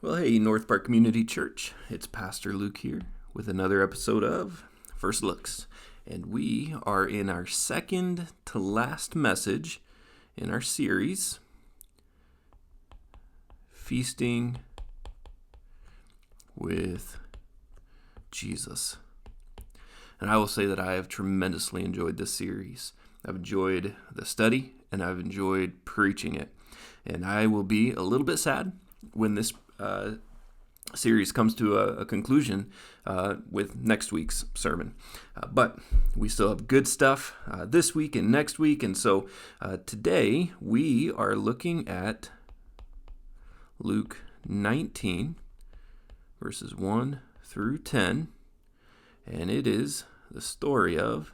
Well, hey, North Park Community Church. It's Pastor Luke here with another episode of First Looks. And we are in our second to last message in our series, Feasting with Jesus. And I will say that I have tremendously enjoyed this series. I've enjoyed the study and I've enjoyed preaching it. And I will be a little bit sad when this series comes to a conclusion with next week's sermon. But we still have good stuff this week and next week. And so today we are looking at Luke 19, verses 1 through 10. And it is the story of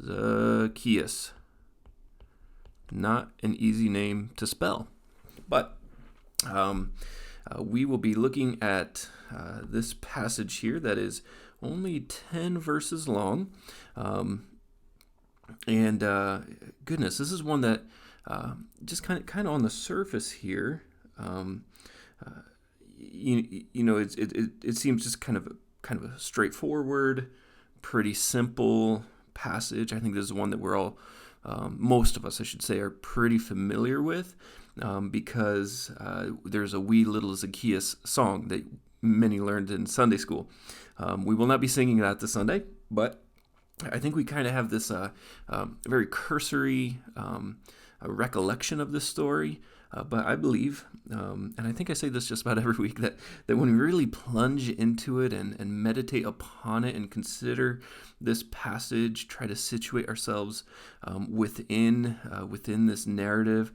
Zacchaeus. Not an easy name to spell, but we will be looking at this passage here that is only 10 verses long. Goodness, this is one that just kind of on the surface here, it seems just kind of a straightforward, pretty simple passage. I think this is one that we're all, most of us, I should say, are pretty familiar with. Because there's a wee little Zacchaeus song that many learned in Sunday school. We will not be singing that this Sunday, but I think we kind of have this very cursory recollection of this story. But I believe, and I think I say this just about every week, that when we really plunge into it and meditate upon it and consider this passage, try to situate ourselves within this narrative,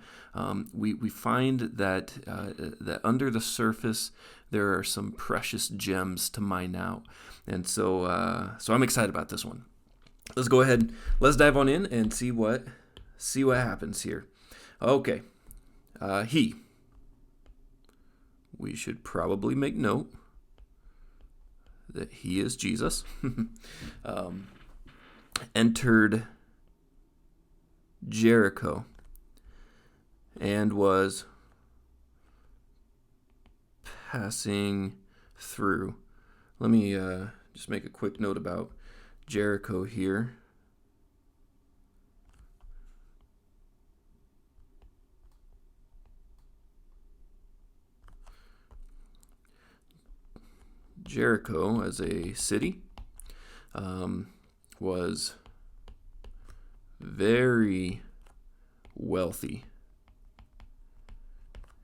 we find that under the surface there are some precious gems to mine out. And so I'm excited about this one. Let's go ahead, let's dive on in and see what happens here. Okay. We should probably make note that he is Jesus, entered Jericho and was passing through. Let me just make a quick note about Jericho here. Jericho, as a city, was very wealthy.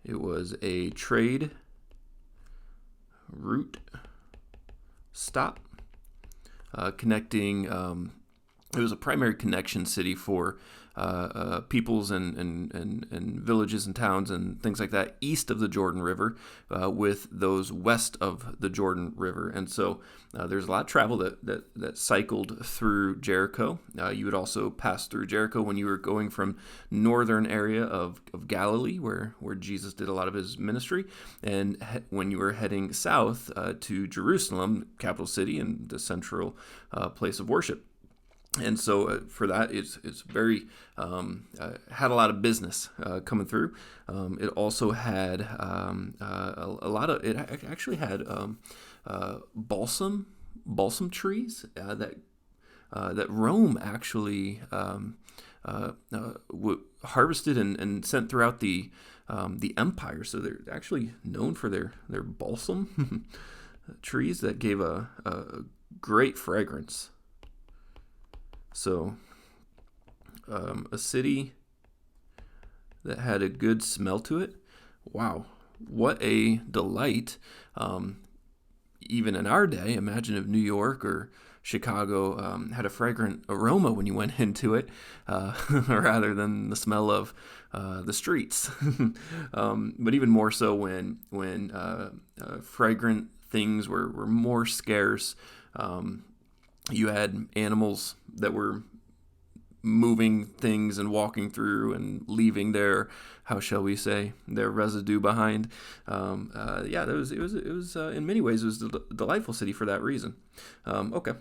It was a trade route stop connecting. It was a primary connection city for peoples and villages and towns and things like that east of the Jordan River with those west of the Jordan River. And so there's a lot of travel that cycled through Jericho. You would also pass through Jericho when you were going from northern area of Galilee, where Jesus did a lot of his ministry, and when you were heading south to Jerusalem, capital city and the central place of worship. And so for that, it's very had a lot of business coming through. It also had a lot of. It actually had balsam trees that Rome actually harvested and sent throughout the empire. So they're actually known for their balsam trees that gave a great fragrance. So, a city that had a good smell to it. Wow, what a delight. Even in our day, imagine if New York or Chicago had a fragrant aroma when you went into it, rather than the smell of the streets. But even more so when fragrant things were more scarce. You had animals that were moving things and walking through and leaving their, how shall we say, their residue behind. It was in many ways it was a delightful city for that reason. Okay.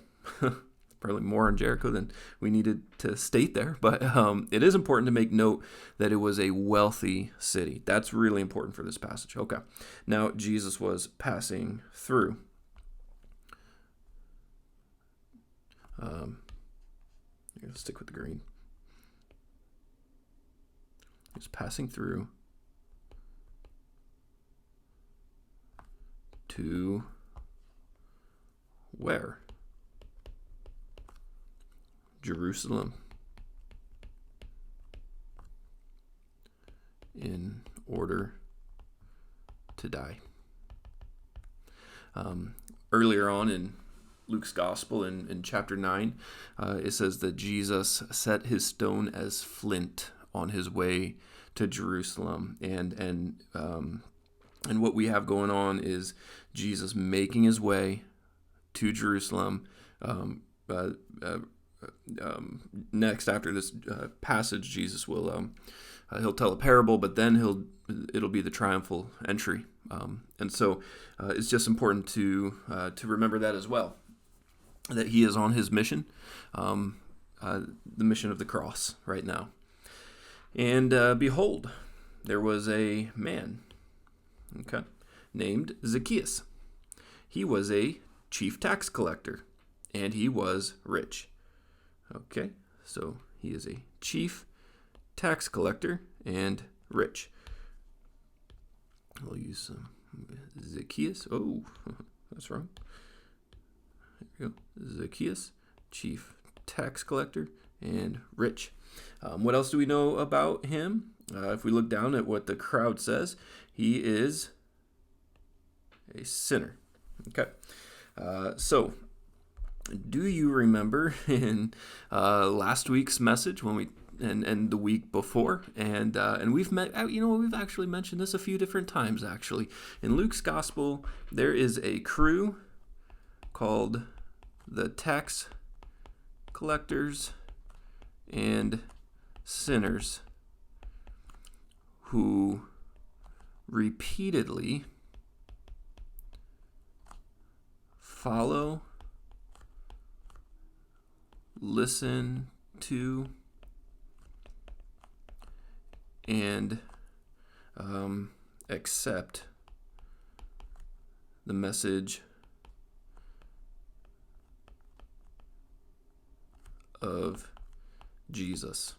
probably more on Jericho than we needed to state there, but it is important to make note that it was a wealthy city. That's really important for this passage. Okay, now Jesus was passing through. Let's stick with the green. He was passing through to where? Jerusalem. In order to die. Earlier on in Luke's Gospel in chapter 9, it says that Jesus set his stone as flint on his way to Jerusalem. And what we have going on is Jesus making his way to Jerusalem. Next, after this passage, Jesus will he'll tell a parable, but then it'll be the triumphal entry. And so it's just important to remember that as well, that he is on his mission, the mission of the cross right now. And behold, there was a man, named Zacchaeus. He was a chief tax collector, and he was rich. Okay, so he is a chief tax collector and rich. We'll use some Zacchaeus. Oh, that's wrong. There we go. Zacchaeus, chief tax collector and rich. What else do we know about him? If we look down at what the crowd says, he is a sinner. Okay. So, do you remember in last week's message when we and the week before, and we've we've actually mentioned this a few different times actually. In Luke's Gospel, there is a crew called the tax collectors and sinners who repeatedly follow, listen to, and accept the message of Jesus.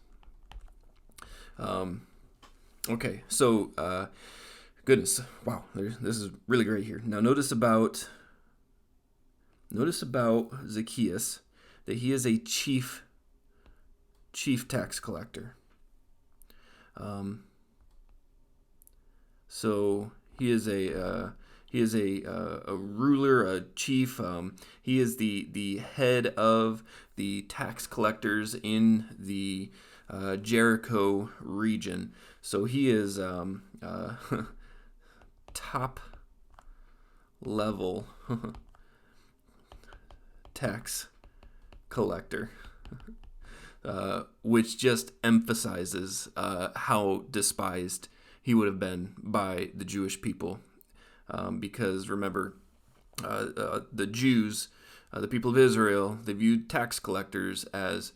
Okay, so goodness, wow, this is really great here. Now notice about Zacchaeus that he is a chief tax collector. So he is a ruler, a chief. He is the head of the tax collectors in the Jericho region. So he is top level tax collector. Which just emphasizes how despised he would have been by the Jewish people. Because remember, the Jews, the people of Israel, they viewed tax collectors as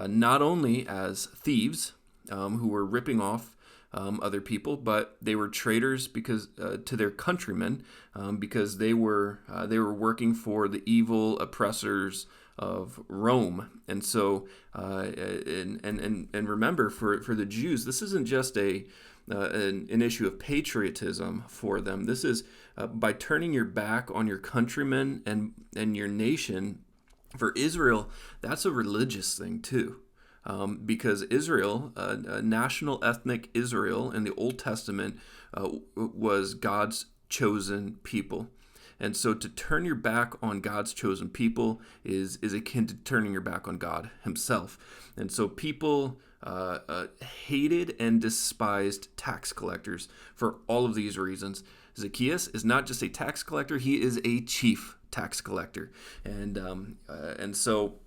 not only as thieves who were ripping off other people, but they were traitors because to their countrymen because they were working for the evil oppressors of Rome. And so and remember, for the Jews, this isn't just an issue of patriotism for them. This is by turning your back on your countrymen and your nation. For Israel, that's a religious thing too. Because Israel, national ethnic Israel in the Old Testament was God's chosen people. And so to turn your back on God's chosen people is akin to turning your back on God himself. And so people hated and despised tax collectors for all of these reasons. Zacchaeus is not just a tax collector, he is a chief tax collector. And so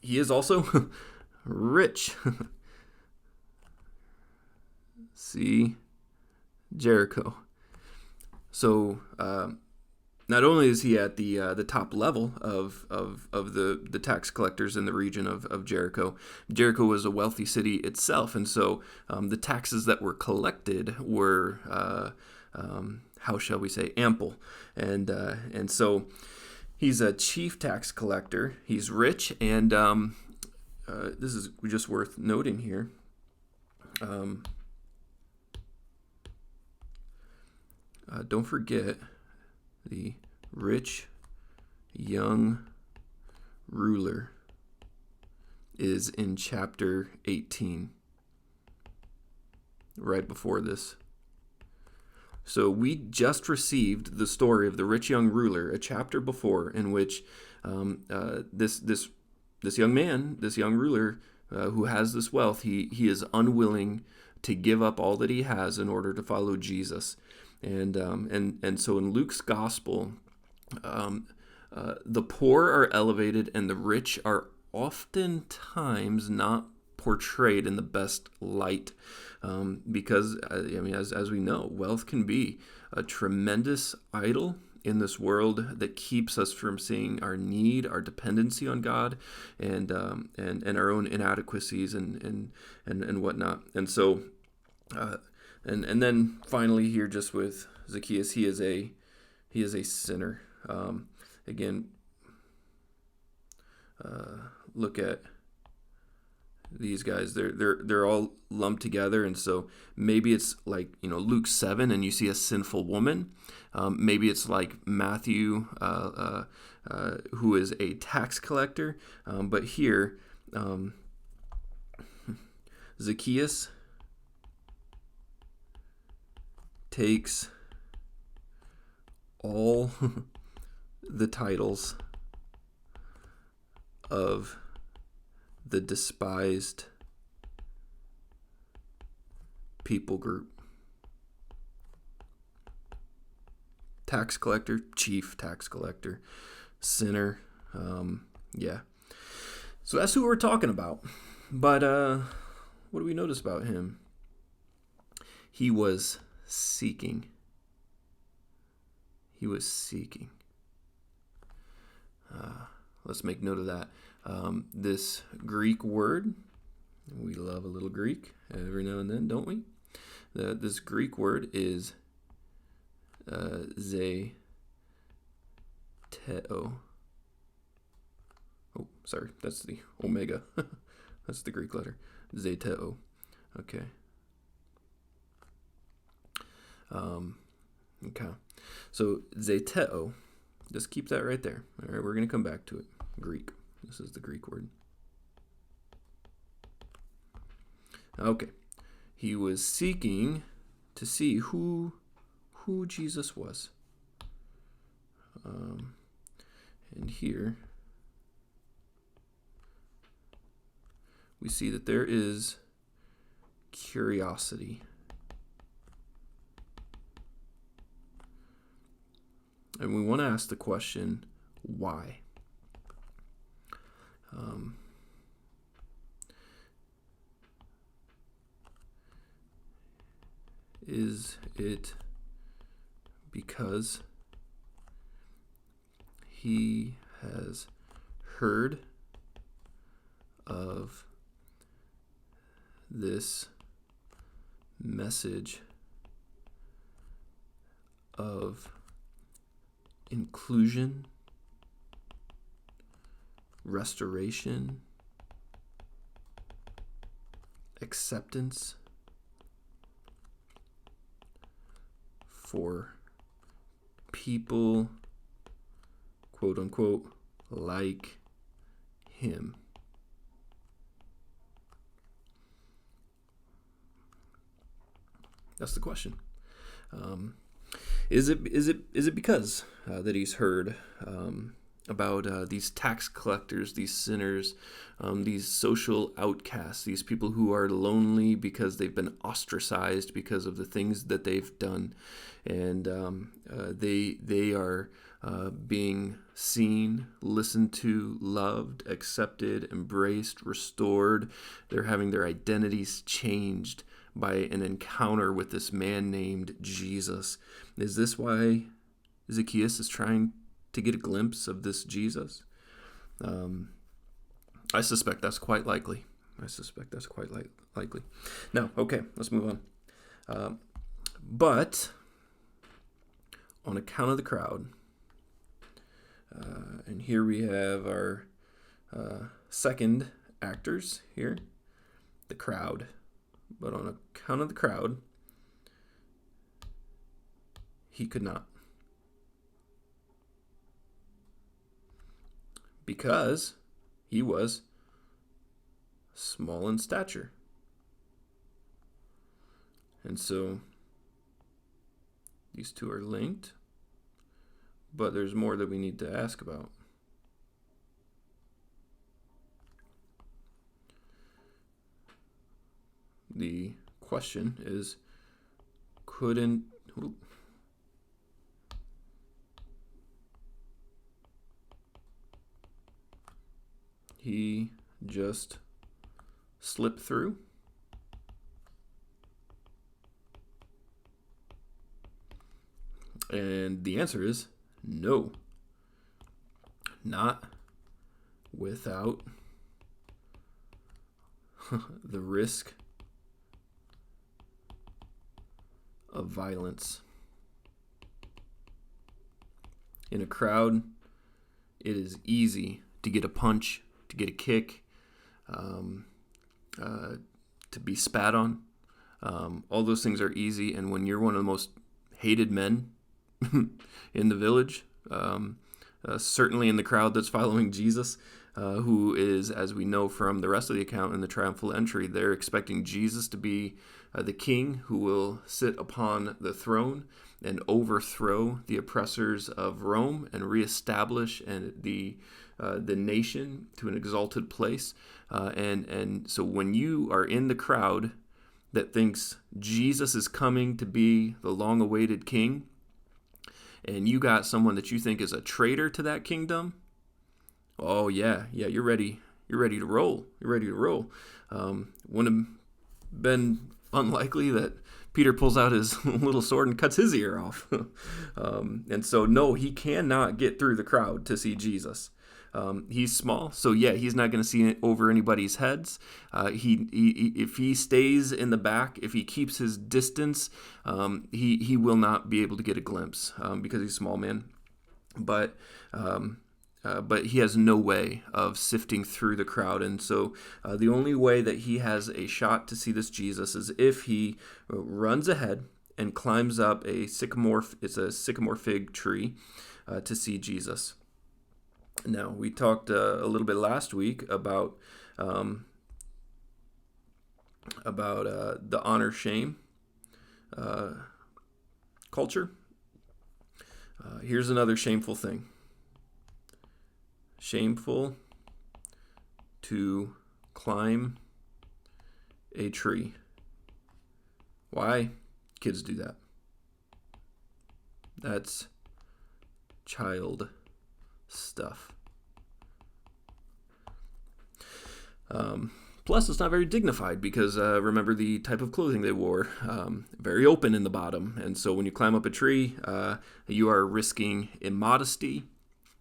he is also rich. See Jericho. So not only is he at the top level of the tax collectors in the region of Jericho. Jericho was a wealthy city itself, and so the taxes that were collected were how shall we say, ample, and so he's a chief tax collector. He's rich, and this is just worth noting here. Don't forget the rich young ruler is in chapter 18, right before this. So we just received the story of the rich young ruler a chapter before, in which this young man, this young ruler who has this wealth, he is unwilling to give up all that he has in order to follow Jesus. And so in Luke's gospel, the poor are elevated and the rich are oftentimes not portrayed in the best light, because as we know, wealth can be a tremendous idol in this world that keeps us from seeing our need, our dependency on God, and our own inadequacies and whatnot. And so, and then finally here, just with Zacchaeus, he is a sinner. Again, look at these guys. They're all lumped together, and so maybe it's like Luke 7, and you see a sinful woman. Maybe it's like Matthew, who is a tax collector. But here, Zacchaeus takes all the titles of the despised people group. Tax collector, chief tax collector, sinner. Yeah. So that's who we're talking about. But what do we notice about him? He was seeking. He was seeking. Let's make note of that. This Greek word, we love a little Greek every now and then, don't we? This Greek word is zeteo. Oh, sorry, that's the omega. That's the Greek letter. Zeteo. Okay. Okay. So zeteo, just keep that right there. All right, we're going to come back to it. Greek. This is the Greek word. Okay. He was seeking to see who Jesus was. And here we see that there is curiosity. And we want to ask the question, why? Is it because he has heard of this message of inclusion, restoration, acceptance for people, quote unquote, like him? That's the question. Is it because that he's heard about these tax collectors, these sinners, these social outcasts, these people who are lonely because they've been ostracized because of the things that they've done, and they are being seen, listened to, loved, accepted, embraced, restored. They're having their identities changed by an encounter with this man named Jesus. Is this why Zacchaeus is trying to get a glimpse of this Jesus? I suspect that's quite likely. Likely. Now, okay, let's move on. But on account of the crowd, and here we have our second actors here, the crowd. But on account of the crowd, he could not. Because he was small in stature. And so these two are linked, but there's more that we need to ask about. The question is, couldn't he just slip through? And the answer is no. Not without the risk of violence. In a crowd, it is easy to get a punch, to get a kick, to be spat on. All those things are easy, and when you're one of the most hated men in the village, certainly in the crowd that's following Jesus, who is, as we know from the rest of the account in the triumphal entry, they're expecting Jesus to be the king who will sit upon the throne and overthrow the oppressors of Rome and reestablish the nation to an exalted place. And so when you are in the crowd that thinks Jesus is coming to be the long-awaited king, and you got someone that you think is a traitor to that kingdom, oh yeah, you're ready. You're ready to roll. Wouldn't have been unlikely that Peter pulls out his little sword and cuts his ear off. And so, no, he cannot get through the crowd to see Jesus. He's small, so yeah, he's not going to see it over anybody's heads. If he stays in the back, if he keeps his distance, he will not be able to get a glimpse because he's a small man. But he has no way of sifting through the crowd. And so the only way that he has a shot to see this Jesus is if he runs ahead and climbs up a sycamore fig tree to see Jesus. Now, we talked a little bit last week about the honor-shame culture. Here's another shameful thing. Shameful to climb a tree. Why? Kids do that. That's child stuff. Plus, it's not very dignified because remember the type of clothing they wore, very open in the bottom. And so when you climb up a tree, you are risking immodesty.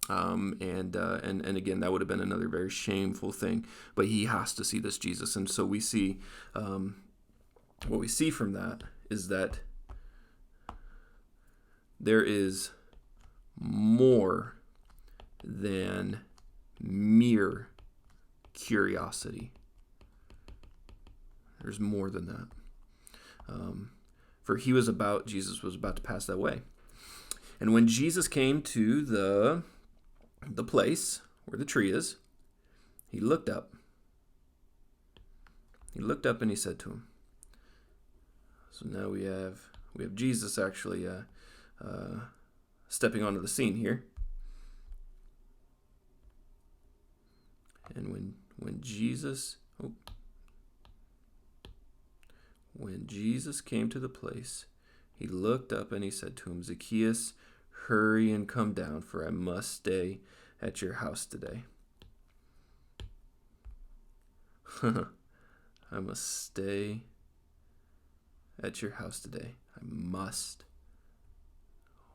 And again, that would have been another very shameful thing. But he has to see this Jesus. And so we see, what we see from that is that there is more than mere curiosity. There's more than that. For Jesus was about to pass that way. And when Jesus came to the place where the tree is, he looked up. He looked up and he said to him. So now we have Jesus actually stepping onto the scene here. And when Jesus came to the place, he looked up and he said to him, Zacchaeus, hurry and come down, for I must stay at your house today. I must stay at your house today. I must.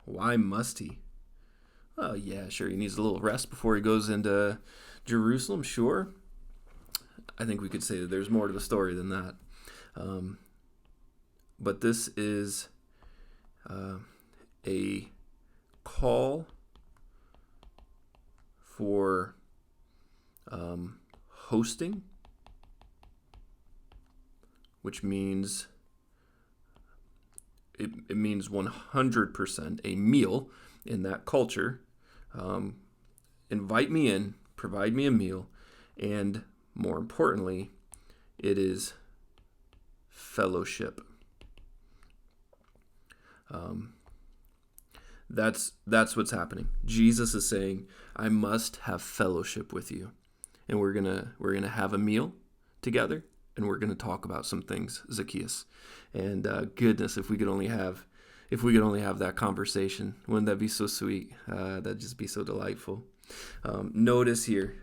Why must he? Oh, yeah, sure. He needs a little rest before he goes into Jerusalem, sure. I think we could say that there's more to the story than that. Um, but this is uh, a call for hosting, which means it means 100% a meal in that culture. Um, Invite me in, provide me a meal, and more importantly, it is fellowship. Um, that's what's happening. Jesus is saying, "I must have fellowship with you," and we're gonna have a meal together, and we're gonna talk about some things, Zacchaeus. And goodness, if we could only have that conversation, wouldn't that be so sweet? That'd just be so delightful. Notice here,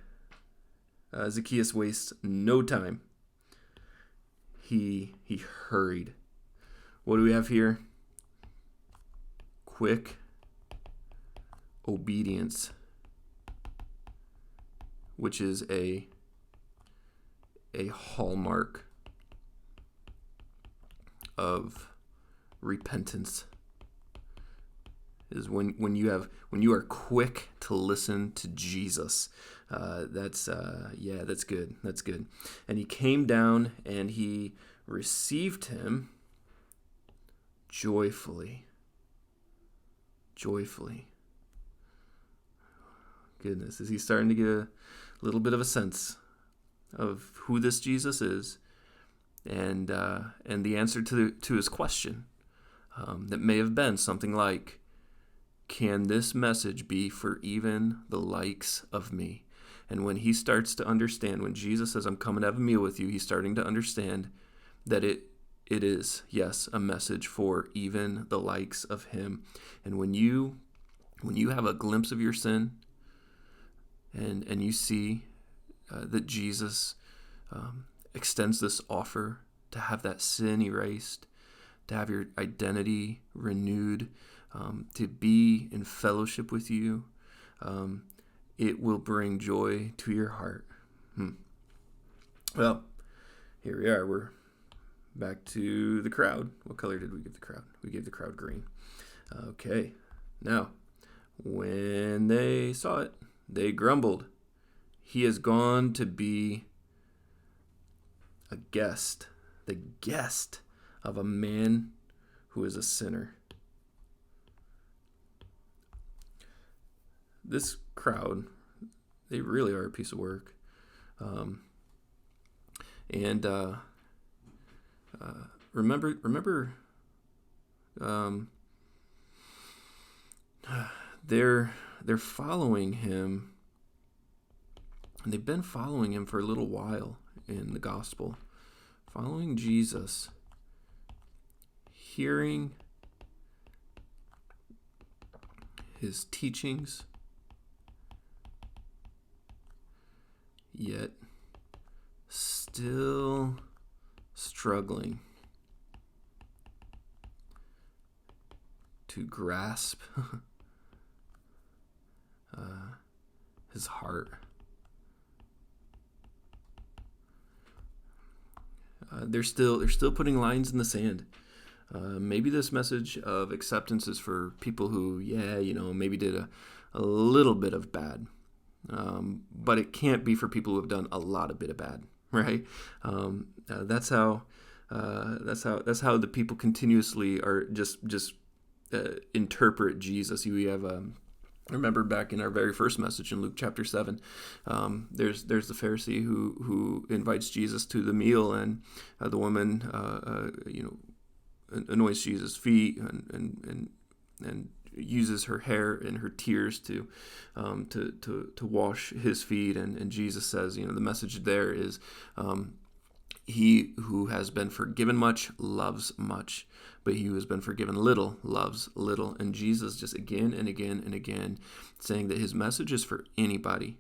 Zacchaeus wastes no time. He hurried. What do we have here? Quick obedience, which is a hallmark of repentance, is when you are quick to listen to Jesus. That's good. That's good. And he came down and he received him joyfully. Goodness, is he starting to get a little bit of a sense of who this Jesus is, and the answer to his question, that may have been something like, "Can this message be for even the likes of me?" And when he starts to understand, when Jesus says, "I'm coming to have a meal with you," he's starting to understand that it is, yes, a message for even the likes of him. And when you have a glimpse of your sin, and you see that Jesus extends this offer to have that sin erased, to have your identity renewed, to be in fellowship with you, it will bring joy to your heart. Well, here we are. We're back to the crowd. What color did we give the crowd? We gave the crowd green. Okay. Now, when they saw it, they grumbled. "He has gone to be a guest, the guest of a man who is a sinner." This crowd, they really are a piece of work. And remember, they're following him, and they've been following him for a little while in the gospel, following Jesus, hearing his teachings, yet still struggling to grasp his heart. They're still putting lines in the sand. Maybe this message of acceptance is for people who, maybe did a little bit of bad, but it can't be for people who have done a lot of bit of bad, right? That's how the people continuously are just interpret Jesus. You have remember back in our very first message in Luke chapter 7, there's the Pharisee who invites Jesus to the meal, and the woman anoints Jesus' feet and uses her hair and her tears to wash his feet, and Jesus says, the message there is, he who has been forgiven much loves much, but he who has been forgiven little loves little. And Jesus just again and again and again saying that his message is for anybody.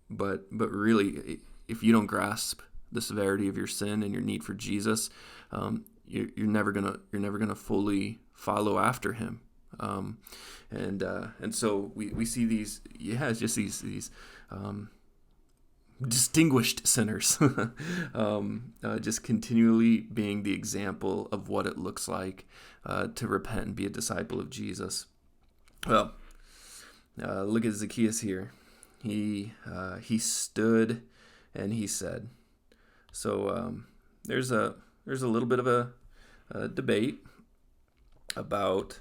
But really, if you don't grasp the severity of your sin and your need for Jesus, you're never gonna fully follow after him. And so we see these, it's just these distinguished sinners, just continually being the example of what it looks like to repent and be a disciple of Jesus. Well, look at Zacchaeus here. He stood and he said. So there's a little bit of a debate about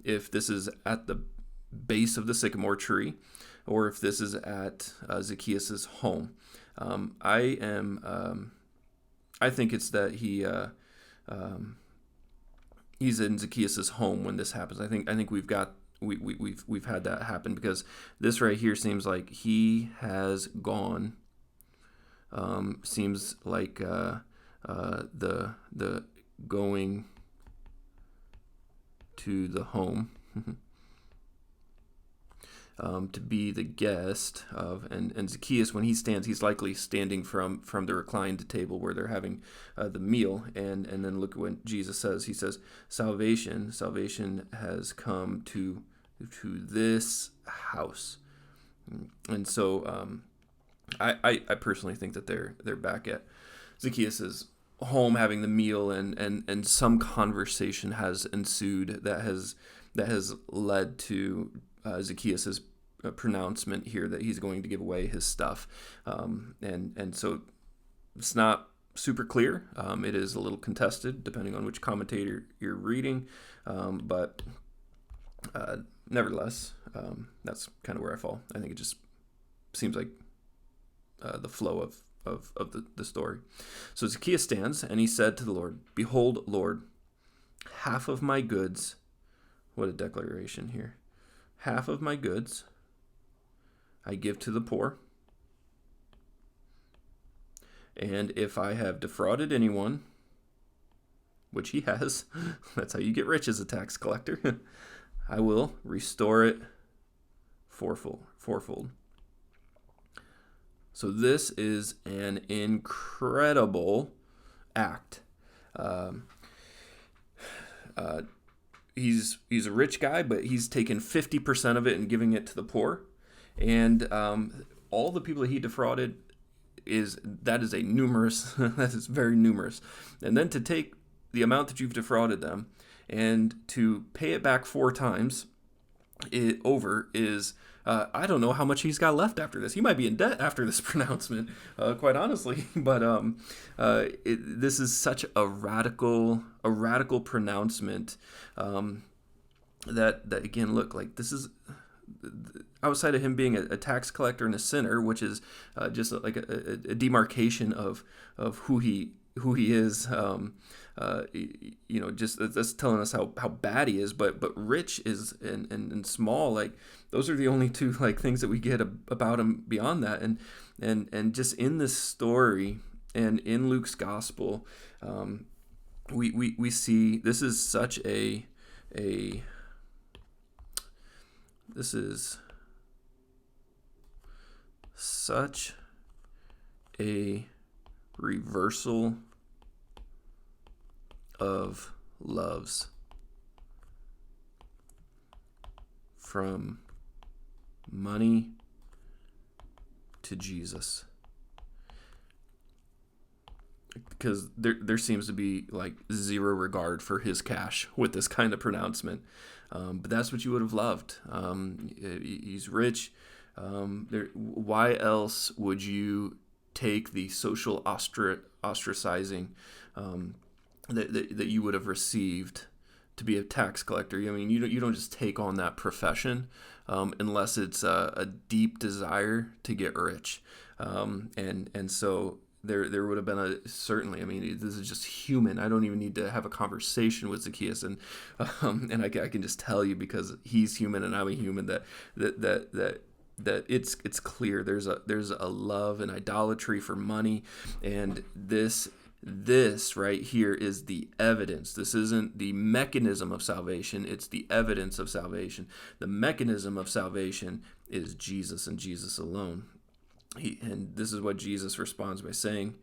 if this is at the base of the sycamore tree, or if this is at Zacchaeus' home. I think it's that he's in Zacchaeus' home when this happens. I think we've had that happen, because this right here seems like he has gone. Seems like the going to the home. To be the guest of, and Zacchaeus, when he stands, he's likely standing from the reclined table where they're having the meal, and then look at what Jesus says. He says, salvation has come to this house. And so I personally think that they're back at Zacchaeus's home having the meal, and some conversation has ensued that has led to Zacchaeus' pronouncement here that he's going to give away his stuff, and so it's not super clear. It is a little contested depending on which commentator you're reading, but nevertheless, that's kind of where I fall. I think it just seems like the flow of the story. So Zacchaeus stands and he said to the Lord, "Behold, Lord, half of my goods," what a declaration here, "half of my goods I give to the poor. And if I have defrauded anyone," which he has, that's how you get rich as a tax collector, "I will restore it fourfold." So this is an incredible act. He's a rich guy, but he's taken 50% of it and giving it to the poor. And all the people that he defrauded that is very numerous. And then to take the amount that you've defrauded them and to pay it back 4 times over is, I don't know how much he's got left after this. He might be in debt after this pronouncement, quite honestly. But this is such a radical pronouncement that again, look, like, this is outside of him being a tax collector and a sinner, which is just like a demarcation of who he is. Just that's telling us how bad he is. But rich is and small, like, those are the only two like things that we get about him beyond that. And just in this story and in Luke's gospel, we see this is such a reversal of loves from money to Jesus, because there seems to be like zero regard for his cash with this kind of pronouncement. But that's what you would have loved. He's rich. Why else would you take the social ostracizing that you would have received to be a tax collector? I mean, you don't just take on that profession unless it's a deep desire to get rich, and so there would have been certainly. I mean, this is just human. I don't even need to have a conversation with Zacchaeus, and I can just tell you, because he's human and I'm a human, that it's clear there's a love and idolatry for money, and this right here is the evidence. This isn't the mechanism of salvation, it's the evidence of salvation. The mechanism of salvation is Jesus and Jesus alone. And this is what Jesus responds by saying.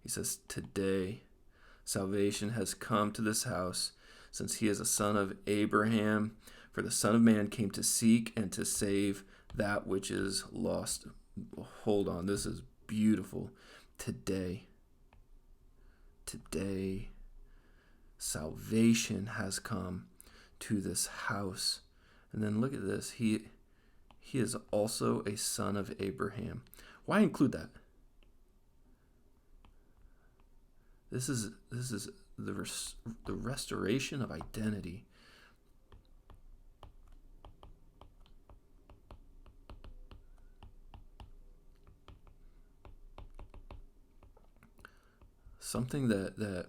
He says, "Today salvation has come to this house, since he is a son of Abraham. For the Son of Man came to seek and to save that which is lost. Hold on, this is beautiful. Today, salvation has come to this house. And then look at this. He is also a son of Abraham. Why include that? This is the restoration of identity. Something that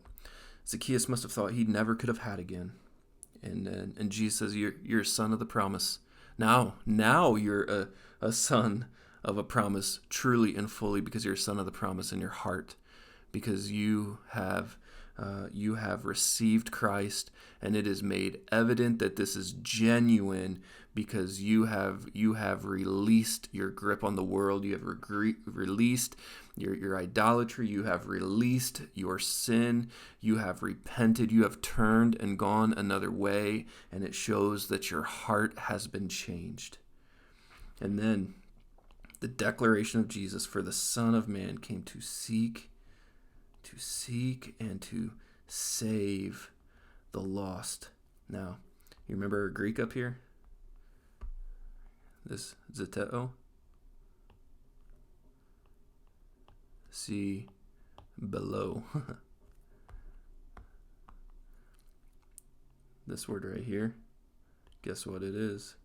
Zacchaeus must have thought he never could have had again. And Jesus says, you're a son of the promise. Now you're a son of a promise truly and fully, because you're a son of the promise in your heart, because you have received Christ, and it is made evident that this is genuine because you have released your grip on the world. You have released your idolatry. You have released your sin. You have repented. You have turned and gone another way, and it shows that your heart has been changed. And then the declaration of Jesus, for the Son of Man came to seek and to save the lost. Now, you remember our Greek up here? This zeteo. See below. This word right here, guess what it is?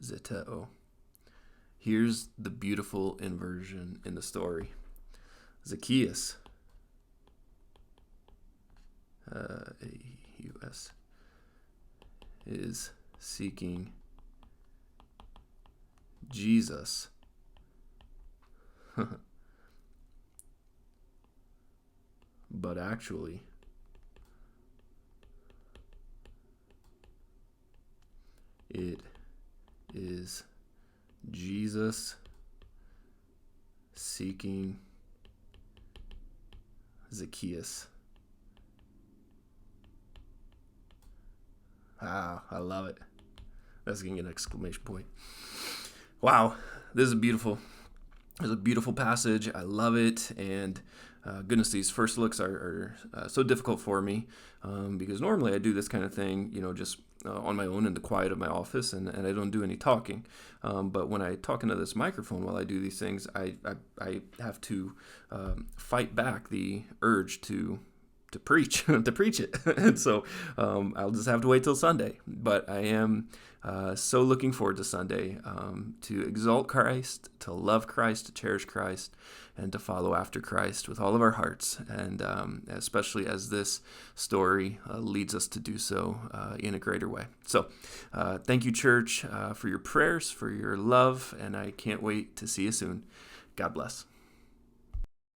Zeteo. Here's the beautiful inversion in the story. Zacchaeus, A-U-S, is seeking Jesus. But actually, it is Jesus seeking Zacchaeus. Ah, I love it. That's getting an exclamation point. Wow, this is beautiful. It's a beautiful passage. I love it. And goodness, these first looks are so difficult for me because normally I do this kind of thing, just on my own in the quiet of my office, and I don't do any talking. But when I talk into this microphone while I do these things, I have to fight back the urge to preach it. And so I'll just have to wait till Sunday. But I am so looking forward to Sunday, to exalt Christ, to love Christ, to cherish Christ, and to follow after Christ with all of our hearts, and especially as this story leads us to do so in a greater way. So thank you, church, for your prayers, for your love, and I can't wait to see you soon. God bless.